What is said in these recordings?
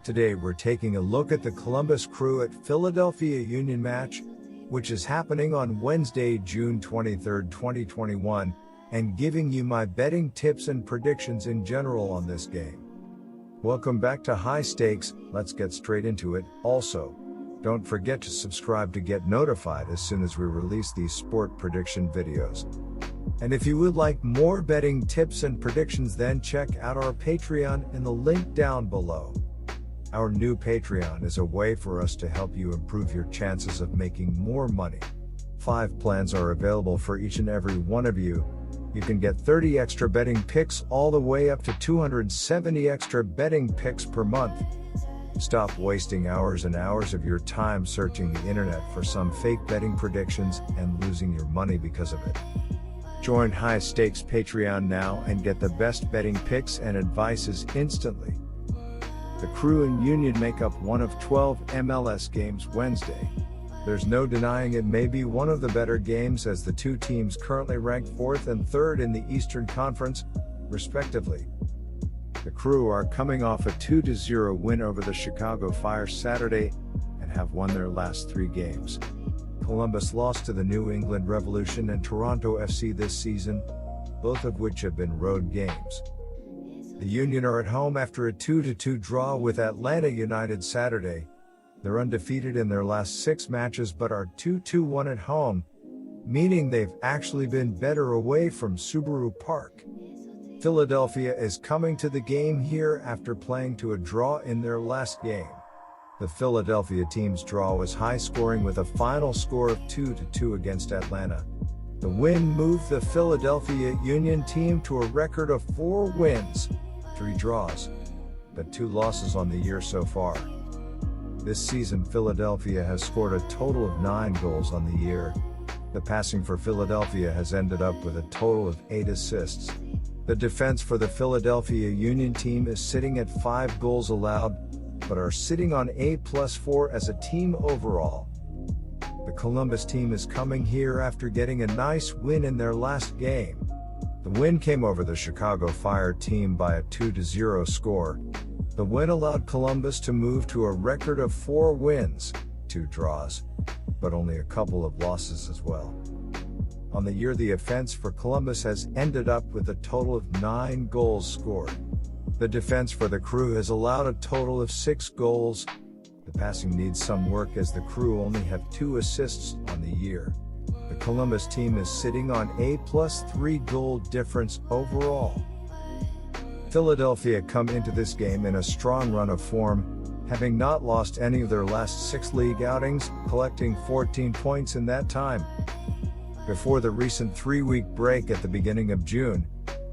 Today we're taking a look at the Columbus Crew at Philadelphia Union match, which is happening on Wednesday, June 23, 2021, and giving you my betting tips and predictions in general on this game. Welcome back to High Stakes. Let's get straight into it. Also, don't forget to subscribe to get notified as soon as we release these sport prediction videos. And if you would like more betting tips and predictions, then check out our Patreon in the link down below. Our new Patreon is a way for us to help you improve your chances of making more money. 5 plans are available for each and every one of you. You can get 30 extra betting picks all the way up to 270 extra betting picks per month. Stop wasting hours and hours of your time searching the internet for some fake betting predictions and losing your money because of it. Join High Stakes Patreon now and get the best betting picks and advices instantly. The Crew and Union make up one of 12 MLS games Wednesday. There's no denying it may be one of the better games, as the two teams currently rank 4th and 3rd in the Eastern Conference, respectively. The Crew are coming off a 2-0 win over the Chicago Fire Saturday and have won their last 3 games. Columbus lost to the New England Revolution and Toronto FC this season, both of which have been road games. The Union are at home after a 2-2 draw with Atlanta United Saturday. They're undefeated in their last 6 matches but are 2-1 at home, meaning they've actually been better away from Subaru Park. Philadelphia is coming to the game here after playing to a draw in their last game. The Philadelphia team's draw was high scoring with a final score of 2-2 against Atlanta. The win moved the Philadelphia Union team to a record of 4 wins, 3 draws, but 2 losses on the year so far. This season Philadelphia has scored a total of 9 goals on the year. The passing for Philadelphia has ended up with a total of 8 assists. The defense for the Philadelphia Union team is sitting at 5 goals allowed, but are sitting on A+4 as a team overall. The Columbus team is coming here after getting a nice win in their last game. The win came over the Chicago Fire team by a 2-0 score. The win allowed Columbus to move to a record of 4 wins, 2 draws, but only a couple of losses as well. On the year, the offense for Columbus has ended up with a total of 9 goals scored. The defense for the Crew has allowed a total of 6 goals. The passing needs some work, as the Crew only have 2 assists on the year. The Columbus team is sitting on A+3 goal difference overall. Philadelphia come into this game in a strong run of form, having not lost any of their last 6 league outings, collecting 14 points in that time. Before the recent 3-week break at the beginning of June,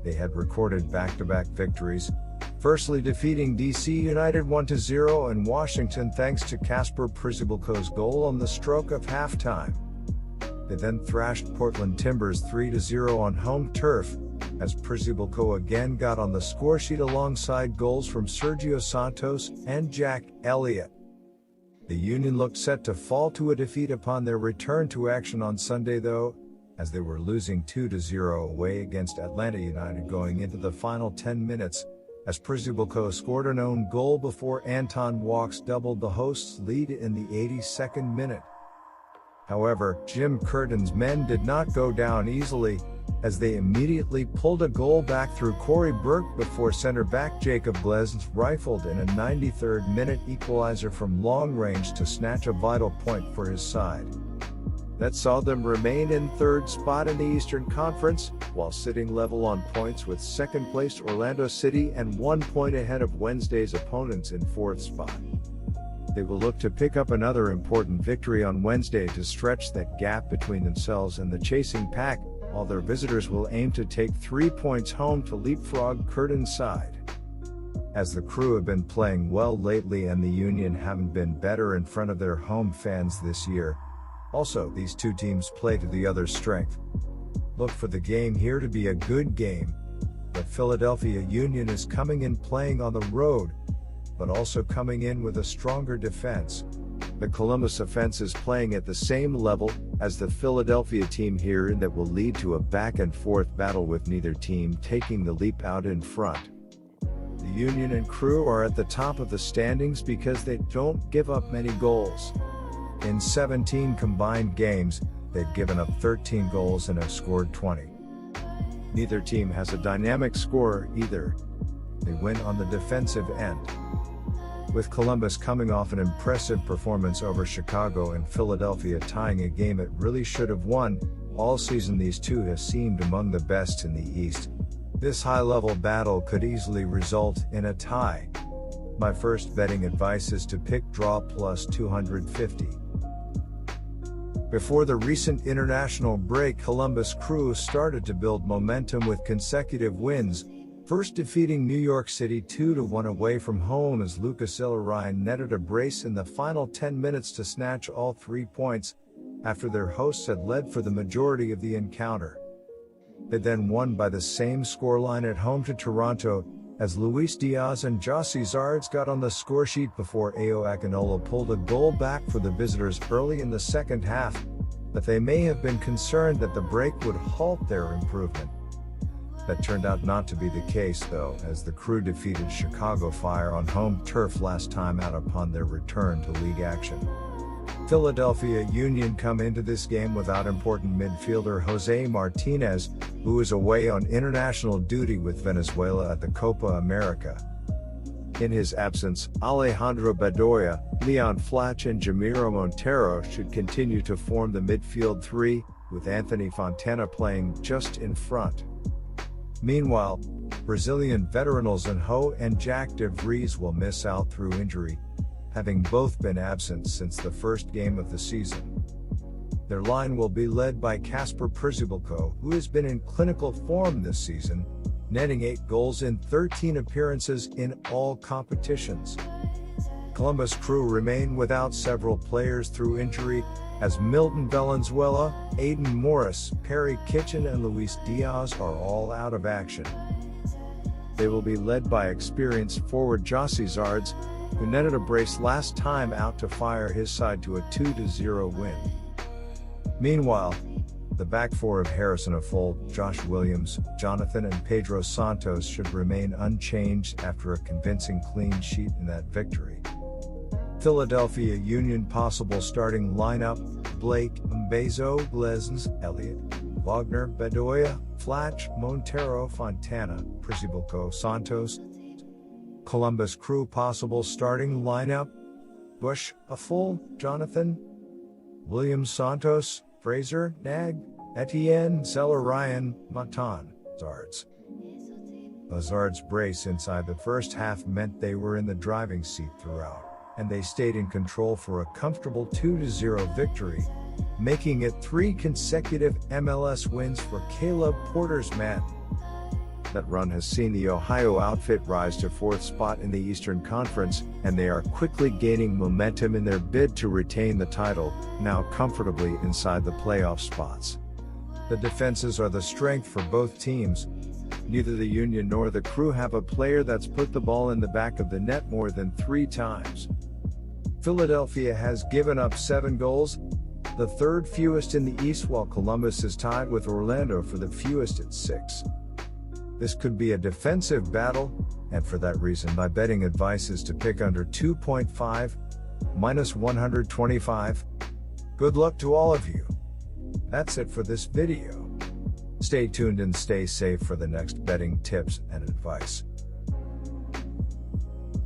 they had recorded back-to-back victories, firstly defeating DC United 1-0 in Washington thanks to Kasper Przybylko's goal on the stroke of halftime. They then thrashed Portland Timbers 3-0 on home turf, as Przybylko again got on the scoresheet alongside goals from Sergio Santos and Jack Elliott. The Union looked set to fall to a defeat upon their return to action on Sunday though, as they were losing 2-0 away against Atlanta United going into the final 10 minutes, as Przybylko scored an own goal before Anton Walks doubled the hosts' lead in the 82nd minute. However, Jim Curtin's men did not go down easily, as they immediately pulled a goal back through Corey Burke before center-back Jacob Glesnes rifled in a 93rd minute equalizer from long range to snatch a vital point for his side. That saw them remain in 3rd spot in the Eastern Conference, while sitting level on points with 2nd-placed Orlando City and 1 point ahead of Wednesday's opponents in 4th spot. They will look to pick up another important victory on Wednesday to stretch that gap between themselves and the chasing pack, while their visitors will aim to take 3 points home to leapfrog Curtin's side. As the Crew have been playing well lately and the Union haven't been better in front of their home fans this year, also these two teams play to the other's strength. Look for the game here to be a good game, but Philadelphia Union is coming in playing on the road, but also coming in with a stronger defense. The Columbus offense is playing at the same level as the Philadelphia team here, and that will lead to a back and forth battle with neither team taking the leap out in front. The Union and Crew are at the top of the standings because they don't give up many goals. In 17 combined games, they've given up 13 goals and have scored 20. Neither team has a dynamic scorer either. They win on the defensive end. With Columbus coming off an impressive performance over Chicago and Philadelphia tying a game it really should have won, all season these two have seemed among the best in the East. This high-level battle could easily result in a tie. My first betting advice is to pick draw plus 250. Before the recent international break, Columbus Crew started to build momentum with consecutive wins, first defeating New York City 2-1 away from home as Lucas Ilirein netted a brace in the final 10 minutes to snatch all 3 points, after their hosts had led for the majority of the encounter. They then won by the same scoreline at home to Toronto, as Luis Diaz and Jossie Zardes got on the scoresheet before Ao Akinola pulled a goal back for the visitors early in the second half, but they may have been concerned that the break would halt their improvement. That turned out not to be the case though, as the Crew defeated Chicago Fire on home turf last time out upon their return to league action. Philadelphia Union come into this game without important midfielder Jose Martinez, who is away on international duty with Venezuela at the Copa America. In his absence, Alejandro Bedoya, Leon Flach and Jamiro Montero should continue to form the midfield three, with Anthony Fontana playing just in front. Meanwhile, Brazilian veterans Ho and Jack de Vries will miss out through injury, having both been absent since the first game of the season. Their line will be led by Kasper Przybylko, who has been in clinical form this season, netting 8 goals in 13 appearances in all competitions. Columbus Crew remain without several players through injury, as Milton Valenzuela, Aidan Morris, Perry Kitchen and Luis Diaz are all out of action. They will be led by experienced forward Jossie Zardes, who netted a brace last time out to fire his side to a 2-0 win. Meanwhile, the back four of Harrison Affol, Josh Williams, Jonathan and Pedro Santos should remain unchanged after a convincing clean sheet in that victory. Philadelphia Union possible starting lineup: Blake, Mbezo, Glezns, Elliott, Wagner, Bedoya, Flach, Montero, Fontana, Przybylko, Santos. Columbus Crew possible starting lineup: Bush, Affol, Jonathan, Williams, Santos, Fraser, Nag, Etienne, Zeller, Ryan, Matan, Zardes. A Zardes brace inside the first half meant they were in the driving seat throughout, and they stayed in control for a comfortable 2-0 victory, making it 3 consecutive MLS wins for Caleb Porter's men. That run has seen the Ohio outfit rise to 4th spot in the Eastern Conference, and they are quickly gaining momentum in their bid to retain the title, now comfortably inside the playoff spots. The defenses are the strength for both teams. Neither the Union nor the Crew have a player that's put the ball in the back of the net more than 3 times. Philadelphia has given up 7 goals, the third fewest in the East, while Columbus is tied with Orlando for the fewest at 6. This could be a defensive battle, and for that reason my betting advice is to pick under 2.5, minus 125. Good luck to all of you. That's it for this video. Stay tuned and stay safe for the next betting tips and advice.